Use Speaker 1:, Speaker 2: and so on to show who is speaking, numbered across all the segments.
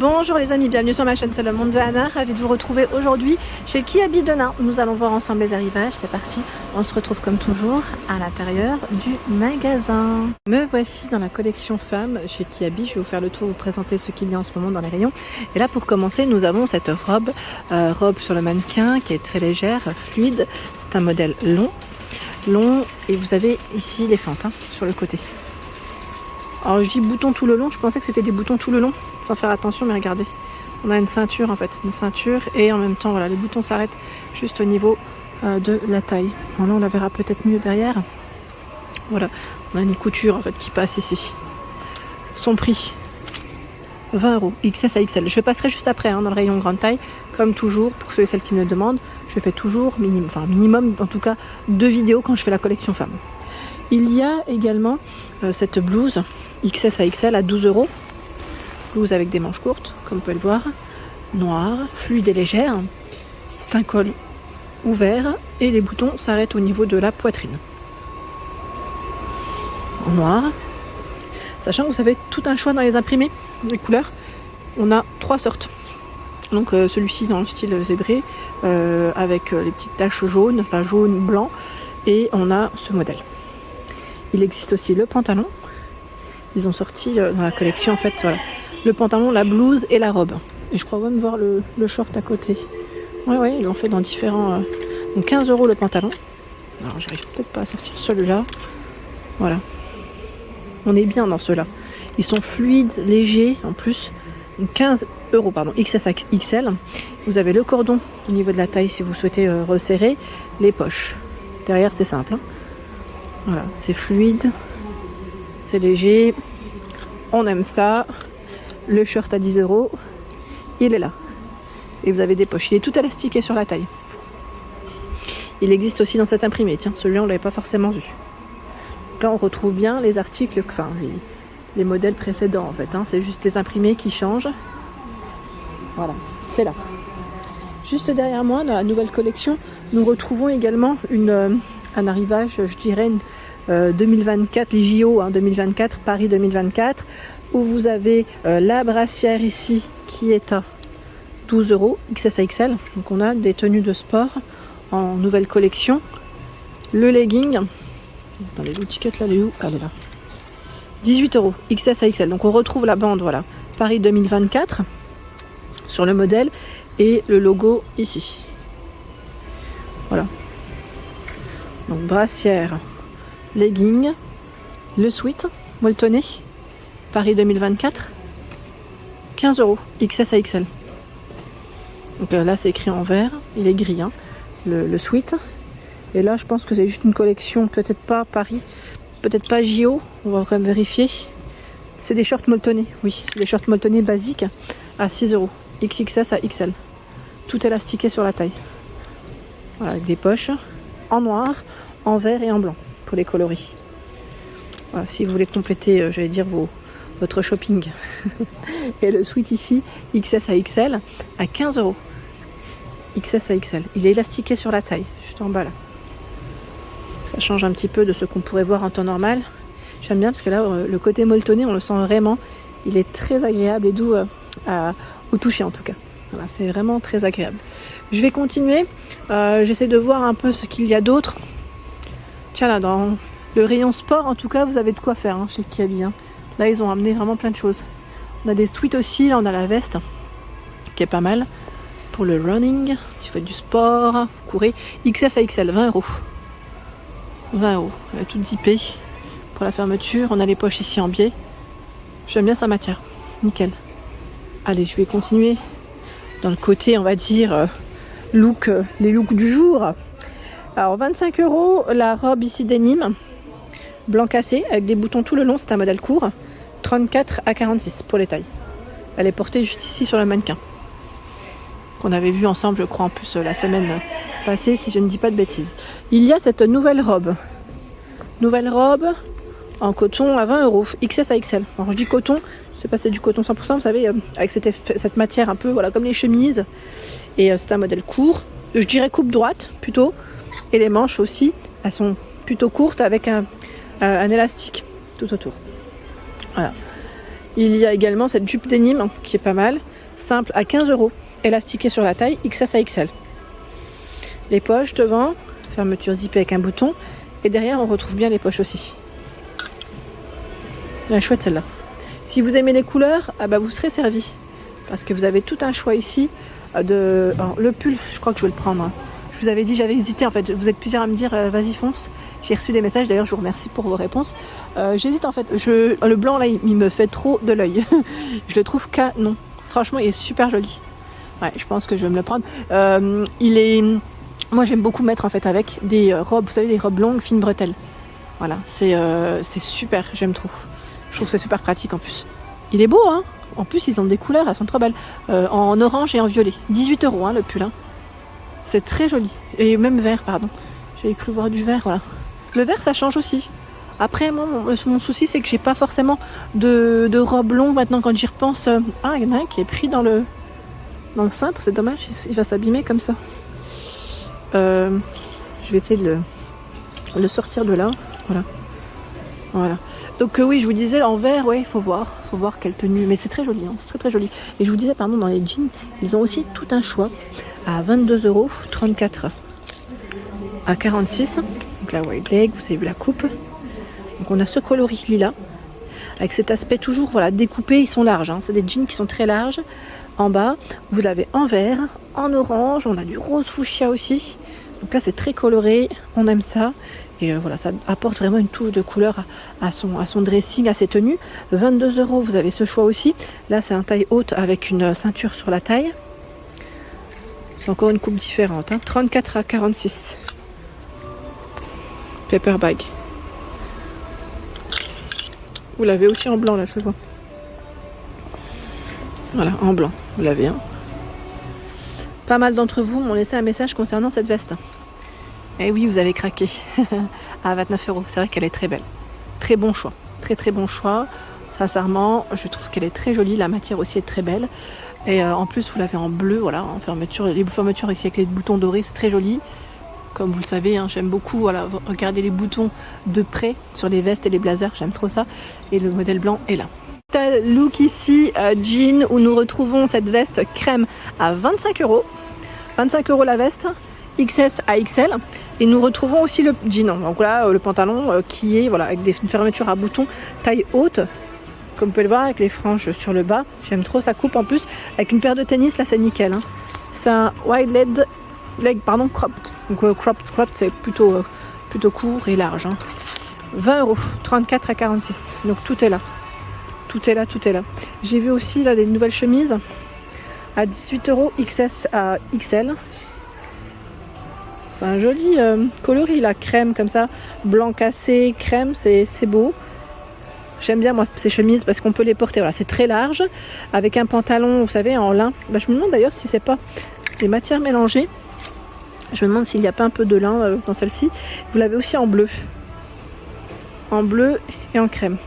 Speaker 1: Bonjour les amis, bienvenue sur ma chaîne, c'est le monde de Anna. Ravi de vous retrouver aujourd'hui chez Kiabi de Nain. Nous allons voir ensemble les arrivages, c'est parti. On se retrouve comme toujours à l'intérieur du magasin. Me voici dans la collection femmes chez Kiabi. Je vais vous faire le tour, vous présenter ce qu'il y a en ce moment dans les rayons. Et là pour commencer, nous avons cette robe sur le mannequin qui est très légère, fluide. C'est un modèle long et vous avez ici les fentes sur le côté. Alors je dis boutons tout le long, je pensais que c'était des boutons tout le long, sans faire attention, mais regardez. On a une ceinture en fait, une ceinture et en même temps voilà, les boutons s'arrêtent juste au niveau de la taille. Bon, là on la verra peut-être mieux derrière. Voilà, on a une couture en fait qui passe ici. Son prix, 20 €, XS à XL. Je passerai juste après dans le rayon grande taille, comme toujours, pour ceux et celles qui me le demandent. Je fais toujours minimum en tout cas 2 vidéos quand je fais la collection femme. Il y a également cette blouse XS à XL à 12 €. Blouse avec des manches courtes, comme vous pouvez le voir. Noire, fluide et légère. C'est un col ouvert et les boutons s'arrêtent au niveau de la poitrine. En noir. Sachant que vous avez tout un choix dans les imprimés, les couleurs. On a 3 sortes. Donc celui-ci dans le style zébré, avec les petites taches jaunes, enfin jaune, blanc. Et on a ce modèle. Il existe aussi le pantalon. Ils ont sorti dans la collection en fait voilà, le pantalon, la blouse et la robe. Et je crois même voir le short à côté. Ouais, ils l'ont fait dans différents... Donc 15 € le pantalon. Alors j'arrive peut-être pas à sortir celui-là. Voilà. On est bien dans ceux-là. Ils sont fluides, légers en plus. Donc 15 €, pardon, XS à XL. Vous avez le cordon au niveau de la taille si vous souhaitez resserrer. Les poches. Derrière c'est simple. Voilà, c'est fluide. C'est léger, on aime ça. Le shirt à 10 €, il est là. Et vous avez des poches, il est tout élastiqué sur la taille. Il existe aussi dans cet imprimé, tiens, celui-là on ne l'avait pas forcément vu. Donc là on retrouve bien les articles, enfin les modèles précédents en fait, c'est juste les imprimés qui changent. Voilà, c'est là. Juste derrière moi, dans la nouvelle collection, nous retrouvons également un arrivage, je dirais, 2024, les JO 2024, Paris 2024, où vous avez la brassière ici qui est à 12 €, XS à XL. Donc on a des tenues de sport en nouvelle collection. Le legging, attendez, l'étiquette là, elle est où? Elle est là. 18 €, XS à XL. Donc on retrouve la bande, voilà, Paris 2024 sur le modèle et le logo ici. Voilà. Donc brassière, legging, le sweat molletonné, Paris 2024, 15 €, XS à XL. Donc là c'est écrit en vert, il est gris, le sweat. Et là je pense que c'est juste une collection, peut-être pas Paris, peut-être pas JO, on va quand même vérifier. C'est des shorts molletonnés, oui, c'est des shorts molletonnés basiques à 6 €, XXS à XL. Tout élastiqué sur la taille. Voilà, avec des poches en noir, en vert et en blanc pour les coloris. Voilà, si vous voulez compléter, j'allais dire votre shopping. Et le sweat ici, XS à XL, à 15 €. XS à XL. Il est élastiqué sur la taille, juste en bas là. Ça change un petit peu de ce qu'on pourrait voir en temps normal. J'aime bien parce que là, le côté molletonné, on le sent vraiment. Il est très agréable et doux au toucher en tout cas. Voilà, c'est vraiment très agréable. Je vais continuer. J'essaie de voir un peu ce qu'il y a d'autre. Tiens là, dans le rayon sport, en tout cas, vous avez de quoi faire chez Kiabi. Là, ils ont amené vraiment plein de choses. On a des sweats aussi. Là, on a la veste qui est pas mal pour le running. Si vous faites du sport, vous courez. XS à XL, 20 €. 20 €. Elle est toute zippée pour la fermeture. On a les poches ici en biais. J'aime bien sa matière. Nickel. Allez, je vais continuer dans le côté, on va dire, les looks du jour. Alors 25 € la robe ici denim, blanc cassé avec des boutons tout le long, c'est un modèle court, 34 à 46 pour les tailles. Elle est portée juste ici sur le mannequin. Qu'on avait vu ensemble, je crois, en plus la semaine passée, si je ne dis pas de bêtises. Il y a cette nouvelle robe. Nouvelle robe en coton à 20 €, XS à XL. Alors je dis coton, je sais pas si c'est du coton 100%, vous savez, avec cette matière un peu, voilà, comme les chemises. Et c'est un modèle court, je dirais coupe droite plutôt. Et les manches aussi, elles sont plutôt courtes avec un élastique tout autour. Voilà. Il y a également cette jupe denim qui est pas mal, simple à 15 €, élastiquée sur la taille XS à XL. Les poches devant, fermeture zippée avec un bouton, et derrière on retrouve bien les poches aussi. Elle est chouette celle-là. Si vous aimez les couleurs, ah bah vous serez servi. Parce que vous avez tout un choix ici de... Alors, le pull, je crois que je vais le prendre. Je vous avais dit, j'avais hésité en fait. Vous êtes plusieurs à me dire, vas-y fonce. J'ai reçu des messages, d'ailleurs je vous remercie pour vos réponses. J'hésite en fait. Le blanc là, il me fait trop de l'œil. Je le trouve canon. Franchement, il est super joli. Ouais, je pense que je vais me le prendre. Moi j'aime beaucoup mettre en fait avec des robes, vous savez, des robes longues, fines bretelles. Voilà, c'est super, j'aime trop. Je trouve que c'est super pratique en plus. Il est beau, hein. En plus, ils ont des couleurs, elles sont trop belles. En orange et en violet. 18 € hein, le pull. Hein. C'est très joli. Et même vert, pardon. J'avais cru voir du vert, voilà. Le vert, ça change aussi. Après, moi, mon souci, c'est que j'ai pas forcément de robe longue maintenant quand j'y repense. Ah, il y en a un qui est pris dans le cintre, c'est dommage, il va s'abîmer comme ça. Je vais essayer de le sortir de là. Voilà. Donc oui, je vous disais en vert, ouais, il faut voir quelle tenue, mais c'est très joli, hein, c'est très très joli. Et je vous disais, pardon, dans les jeans, ils ont aussi tout un choix à 22 €, 34 à 46. Donc la white leg, vous avez vu la coupe. Donc on a ce coloris lilas avec cet aspect toujours, voilà, découpé. Ils sont larges, hein, c'est des jeans qui sont très larges. En bas, vous l'avez en vert, en orange, on a du rose fuchsia aussi. Donc là, c'est très coloré, on aime ça. Et voilà, ça apporte vraiment une touche de couleur à son dressing, à ses tenues. 22 €, vous avez ce choix aussi. Là, c'est un taille haute avec une ceinture sur la taille. C'est encore une coupe différente. Hein. 34 à 46. Paper bag. Vous l'avez aussi en blanc, là, je vois. Voilà, en blanc, vous l'avez. Hein. Pas mal d'entre vous m'ont laissé un message concernant cette veste. Et oui, vous avez craqué à 29 €. C'est vrai qu'elle est très belle. Très bon choix. Très très bon choix. Sincèrement, je trouve qu'elle est très jolie. La matière aussi est très belle. Et en plus, vous l'avez en bleu, voilà, en fermeture. Les fermetures ici avec les boutons dorés, c'est très joli. Comme vous le savez, hein, j'aime beaucoup regarder les boutons de près sur les vestes et les blazers. J'aime trop ça. Et le modèle blanc est là. Look ici, jean, où nous retrouvons cette veste crème à 25 €. 25 € la veste. XS à XL, et nous retrouvons aussi le jean, donc là le pantalon qui est voilà avec une fermeture à boutons taille haute, comme vous pouvez le voir avec les franges sur le bas. J'aime trop sa coupe en plus, avec une paire de tennis, là c'est nickel. Hein. C'est un wide leg cropped, donc cropped c'est plutôt court et large. Hein. 20 €, 34 à 46, donc tout est là. Tout est là. J'ai vu aussi là des nouvelles chemises à 18 € XS à XL. C'est un joli coloris, la crème comme ça, blanc cassé, crème, c'est beau. J'aime bien moi ces chemises parce qu'on peut les porter, voilà, c'est très large, avec un pantalon, vous savez, en lin. Bah, je me demande d'ailleurs si c'est pas des matières mélangées. Je me demande s'il n'y a pas un peu de lin dans celle-ci. Vous l'avez aussi en bleu et en crème,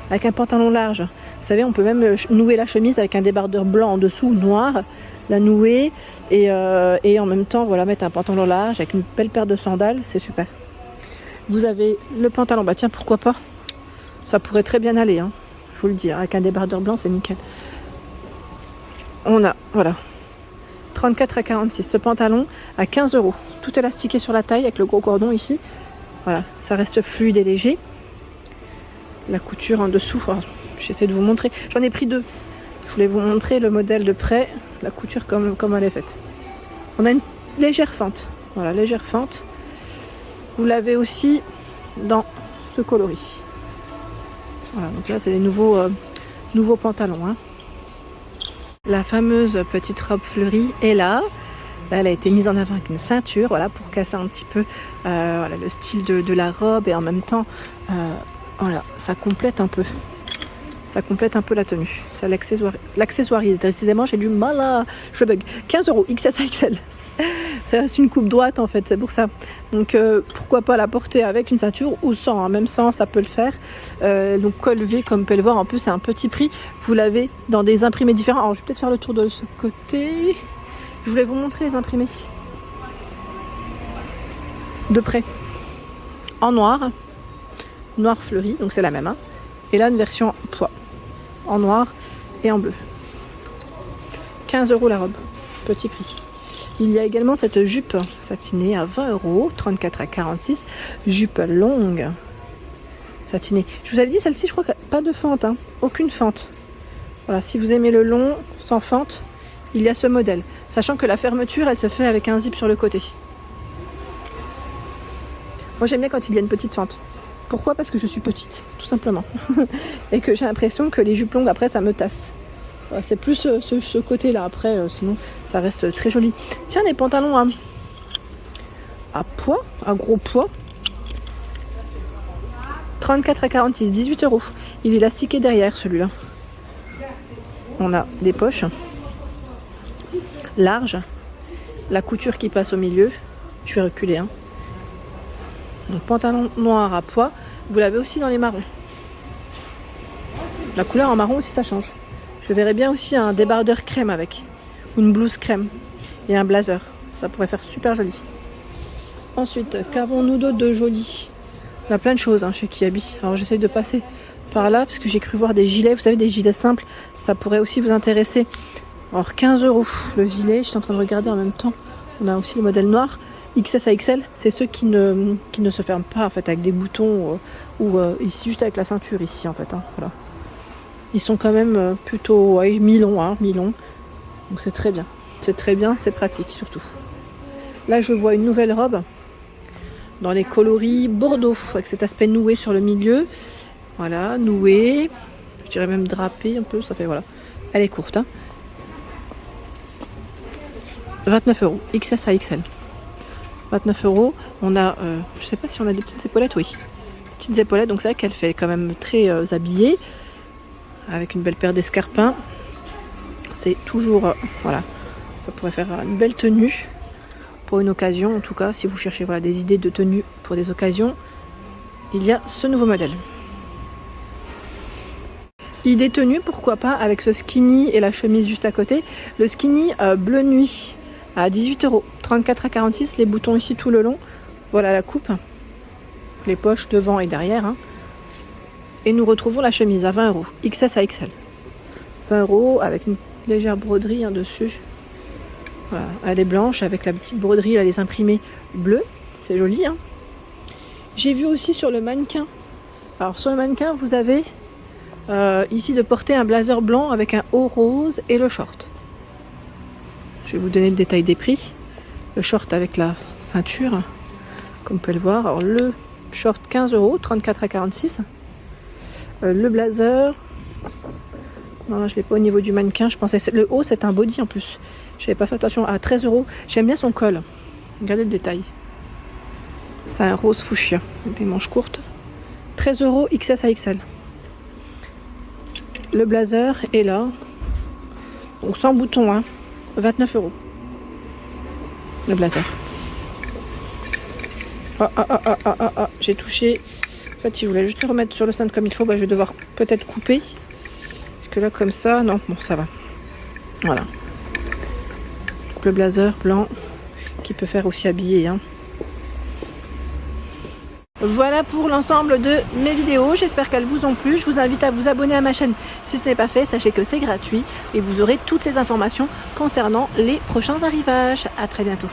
Speaker 1: avec un pantalon large. Vous savez, on peut même nouer la chemise avec un débardeur blanc en dessous, noir. La nouer et en même temps voilà mettre un pantalon large avec une belle paire de sandales, c'est super. Vous avez le pantalon, bah tiens pourquoi pas, ça pourrait très bien aller, hein. Je vous le dis, avec un débardeur blanc c'est nickel. On a voilà 34 à 46, ce pantalon à 15 €, tout élastiqué sur la taille avec le gros cordon ici. Voilà, ça reste fluide et léger. La couture en dessous, enfin, j'essaie de vous montrer, j'en ai pris deux. Je voulais vous montrer le modèle de près, la couture comme elle est faite. On a une légère fente. Voilà, légère fente. Vous l'avez aussi dans ce coloris. Voilà, donc là c'est les nouveaux pantalons. Hein. La fameuse petite robe fleurie est là. Là, elle a été mise en avant avec une ceinture, voilà, pour casser un petit peu voilà, le style de la robe et en même temps, voilà, ça complète un peu. Ça complète un peu la tenue. C'est l'accessoirise. Précisément, j'ai du mal à... Je bug. 15 € XS à XL. Ça reste une coupe droite en fait, c'est pour ça. Donc pourquoi pas la porter avec une ceinture ou sans. Hein. Même sans, ça peut le faire. Donc col V, comme vous pouvez le voir, en plus c'est un petit prix. Vous l'avez dans des imprimés différents. Alors je vais peut-être faire le tour de ce côté. Je voulais vous montrer les imprimés. De près. En noir. Noir fleuri, donc c'est la même. Hein. Et là, une version poids. en noir et en bleu. 15 € la robe, petit prix. Il y a également cette jupe satinée à 20 €, 34 à 46, jupe longue satinée. Je vous avais dit, celle-ci, je crois que pas de fente, hein, aucune fente. Voilà, si vous aimez le long, sans fente, il y a ce modèle. Sachant que la fermeture, elle se fait avec un zip sur le côté. Moi, j'aime bien quand il y a une petite fente. Pourquoi? Parce que je suis petite, tout simplement. Et que j'ai l'impression que les jupes longues, après, ça me tasse. C'est plus ce côté-là. Après, sinon, ça reste très joli. Tiens, des pantalons à poids, à gros poids. 34 à 46, 18 €. Il est élastiqué derrière, celui-là. On a des poches larges, la couture qui passe au milieu. Je vais reculer. Hein. Donc, pantalon noir à poids. Vous l'avez aussi dans les marrons. La couleur en marron aussi, ça change. Je verrais bien aussi un débardeur crème avec. Ou une blouse crème. Et un blazer. Ça pourrait faire super joli. Ensuite, qu'avons-nous d'autre de joli? On a plein de choses chez Kiabi. Alors j'essaye de passer par là parce que j'ai cru voir des gilets. Vous savez, des gilets simples. Ça pourrait aussi vous intéresser. Alors 15 € le gilet. Je suis en train de regarder en même temps. On a aussi le modèle noir. XS à XL. C'est ceux qui ne se ferment pas en fait avec des boutons ou ici juste avec la ceinture ici en fait. Voilà. Ils sont quand même plutôt mi-longs. Donc c'est très bien. C'est très bien, c'est pratique surtout. Là je vois une nouvelle robe dans les coloris bordeaux avec cet aspect noué sur le milieu. Voilà, noué. Je dirais même drapé un peu. Ça fait voilà. Elle est courte. 29 €. XS à XL. 29 €. On a, je sais pas si on a des petites épaulettes. Oui. Petites épaulettes. Donc c'est vrai qu'elle fait quand même très habillée. Avec une belle paire d'escarpins. C'est toujours, voilà, ça pourrait faire une belle tenue pour une occasion. En tout cas, si vous cherchez voilà, des idées de tenue pour des occasions, il y a ce nouveau modèle. Idée tenue, pourquoi pas, avec ce skinny et la chemise juste à côté. Le skinny bleu nuit à 18 €, 34 à 46, les boutons ici tout le long. Voilà la coupe, les poches devant et derrière. Et nous retrouvons la chemise à 20 €, XS à XL. 20 € avec une légère broderie dessus. Voilà, elle est blanche avec la petite broderie, là, les imprimés bleus. C'est joli. J'ai vu aussi sur le mannequin. Alors sur le mannequin, vous avez ici de porter un blazer blanc avec un haut rose et le short. Je vais vous donner le détail des prix. Le short avec la ceinture, comme vous pouvez le voir. Alors le short 15 €, 34 à 46. Le blazer, non, je l'ai pas au niveau du mannequin. Je pensais le haut, c'est un body en plus. Je n'avais pas fait attention. À 13 €. J'aime bien son col. Regardez le détail. C'est un rose fuchsia, des manches courtes. 13 € XS à XL. Le blazer est là. Donc sans bouton, 29 €. Le blazer. J'ai touché. En fait, si je voulais juste le remettre sur le cintre comme il faut, je vais devoir peut-être couper. Parce que là, comme ça, non, bon, ça va. Voilà. Donc, le blazer blanc qui peut faire aussi habiller. Voilà pour l'ensemble de mes vidéos. J'espère qu'elles vous ont plu. Je vous invite à vous abonner à ma chaîne si ce n'est pas fait. Sachez que c'est gratuit et vous aurez toutes les informations concernant les prochains arrivages. À très bientôt.